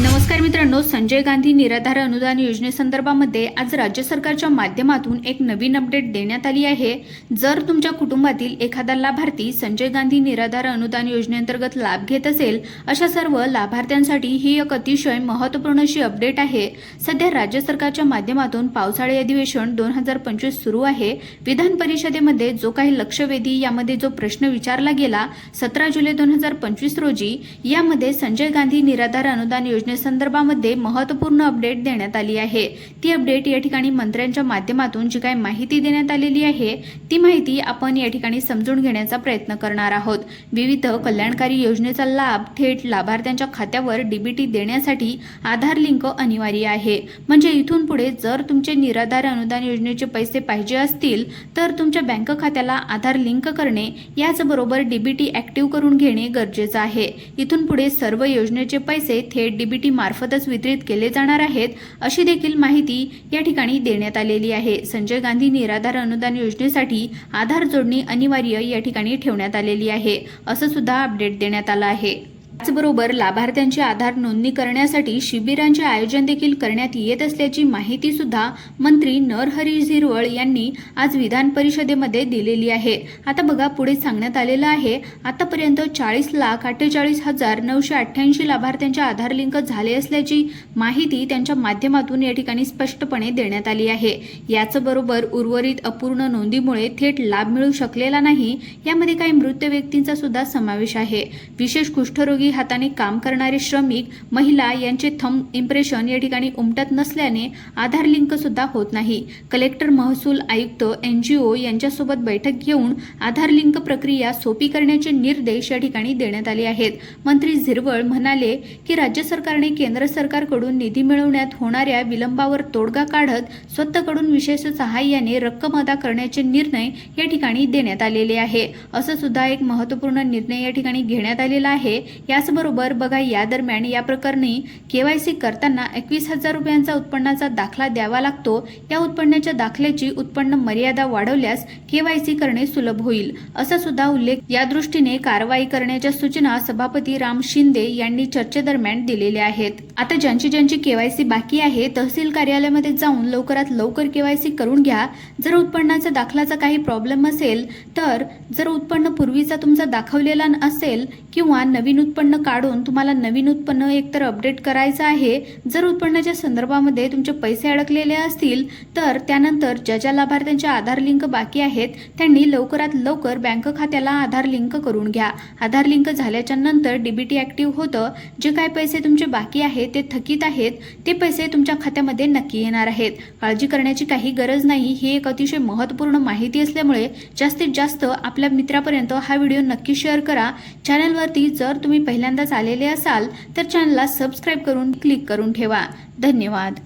नमस्कार मित्रांनो, संजय गांधी निराधार अनुदान योजनेसंदर्भामध्ये आज राज्य सरकारच्या माध्यमातून एक नवीन अपडेट देण्यात आली आहे। जर तुमच्या कुटुंबातील एखादा लाभार्थी संजय गांधी निराधार अनुदान योजनेअंतर्गत लाभ घेत असेल, अशा सर्व लाभार्थ्यांसाठी ही एक अतिशय महत्त्वपूर्ण अशी अपडेट आहे। सध्या राज्य सरकारच्या माध्यमातून पावसाळी अधिवेशन 2025 सुरू आहे। विधान परिषदेमध्ये जो काही लक्षवेधी यामध्ये जो प्रश्न विचारला गेला 17 जुलै 2025 रोजी, यामध्ये संजय गांधी निराधार अनुदान संदर्भामध्ये महत्त्वपूर्ण अपडेट देण्यात आली आहे। ती अपडेट या ठिकाणी मंत्र्यांच्या माध्यमातून जी काही माहिती देण्यात आलेली आहे ती माहिती आपण या ठिकाणी समजून घेण्याचा प्रयत्न करणार आहोत। विविध कल्याणकारी योजनेचा लाभ थेट लाभार्थ्यांच्या खात्यावर डीबीटी देण्यासाठी आधार लिंक अनिवार्य आहे। म्हणजे इथून पुढे जर तुमचे निराधार अनुदान योजनेचे पैसे पाहिजे असतील तर तुमच्या बँक खात्याला आधार लिंक करणे, याचबरोबर डीबीटी ऍक्टिव्ह करून घेणे गरजेचे आहे। इथून पुढे सर्व योजनेचे पैसे थेट डीबीटी मार्फतच वितरित केले जाणार आहेत, अशी देखील माहिती या ठिकाणी देण्यात आलेली आहे। संजय गांधी निराधार अनुदान योजनेसाठी आधार जोडणी अनिवार्य या ठिकाणी ठेवण्यात आलेली आहे, असं सुद्धा अपडेट देण्यात आलं आहे। त्याचबरोबर लाभार्थ्यांची आधार नोंदणी करण्यासाठी शिबिरांचे आयोजन देखील करण्यात येत असल्याची माहिती सुद्धा मंत्री नरहरी झिरवळ यांनी आज विधान परिषदेमध्ये दिलेली आहे। आता बघा, पुढे सांगण्यात आलेलं आहे, आतापर्यंत 40,48,988 लाभार्थ्यांचे आधार लिंक झाले असल्याची माहिती त्यांच्या माध्यमातून या ठिकाणी स्पष्टपणे देण्यात आली आहे। याचबरोबर उर्वरित अपूर्ण नोंदीमुळे थेट लाभ मिळू शकलेला नाही, यामध्ये काही मृत व्यक्तींचा सुद्धा समावेश आहे। विशेष कुष्ठरोगी हाताने काम करणारे श्रमिक, महिला यांचे थंब इम्प्रेशन या ठिकाणी उमटत नसल्याने आधार लिंक सुद्धा होत नाही। कलेक्टर, महसूल आयुक्त, एनजीओ यांच्यासोबत बैठक घेऊन आधार लिंक प्रक्रिया सोपी करण्याचे निर्देश या ठिकाणी देण्यात आले आहेत। मंत्री झिरवळ म्हणाले की राज्य सरकारने केंद्र सरकारकडून निधी मिळवण्यात होणाऱ्या विलंबावर तोडगा काढत स्वतःकडून विशेष सहाय्याने रक्कम अदा करण्याचे निर्णय या ठिकाणी देण्यात आलेले आहे, असं सुद्धा एक महत्त्वपूर्ण निर्णय या ठिकाणी घेण्यात आलेला आहे। याचबरोबर बघा, या दरम्यान या प्रकरणी केवायसी करताना 21,000 रुपयांचा उत्पन्नाचा दाखला द्यावा लागतो। या उत्पन्नाच्या दाखल्याची उत्पन्न मर्यादा वाढवल्यास केवायसी करणे सुलभ होईल, असा सुद्धा उल्लेख या दृष्टीने कारवाई करण्याच्या सूचना सभापती राम शिंदे यांनी चर्चेदरम्यान दिलेल्या आहेत। आता ज्यांची केवायसी बाकी आहे, तहसील कार्यालयामध्ये जाऊन लवकरात लवकर केवायसी करून घ्या। जर उत्पन्नाचा दाखलाचा काही प्रॉब्लेम असेल, तर जर उत्पन्न पूर्वीचा तुमचा दाखवलेला असेल किंवा नवीन उत्पन्न काढून तुम्हाला नवीन उत्पन्न एकतर अपडेट करायचं आहे, जर उत्पन्नाच्या संदर्भामध्ये तुमचे पैसे अडकलेले असतील, तर त्यानंतर ज्या लाभार्थ्यांचे आधार लिंक बाकी आहेत त्यांनी लवकरात लवकर बँक खात्याला आधार लिंक करून घ्या। आधार लिंक झाल्याच्या नंतर डीबीटी ऍक्टिव्ह होतं। जे काही पैसे तुमचे बाकी आहेत, ते थकीत आहेत, ते पैसे तुमच्या खात्यामध्ये नक्की येणार आहेत। काळजी करण्याची काही गरज नाही। ही एक अतिशय महत्त्वपूर्ण माहिती असल्यामुळे जास्तीत जास्त आपल्या मित्रापर्यंत हा व्हिडिओ नक्की शेअर करा। चॅनलवरती जर तुम्ही पहिल्यांदाच आलेले असाल तर चॅनलला सबस्क्राईब करून क्लिक करून ठेवा। धन्यवाद।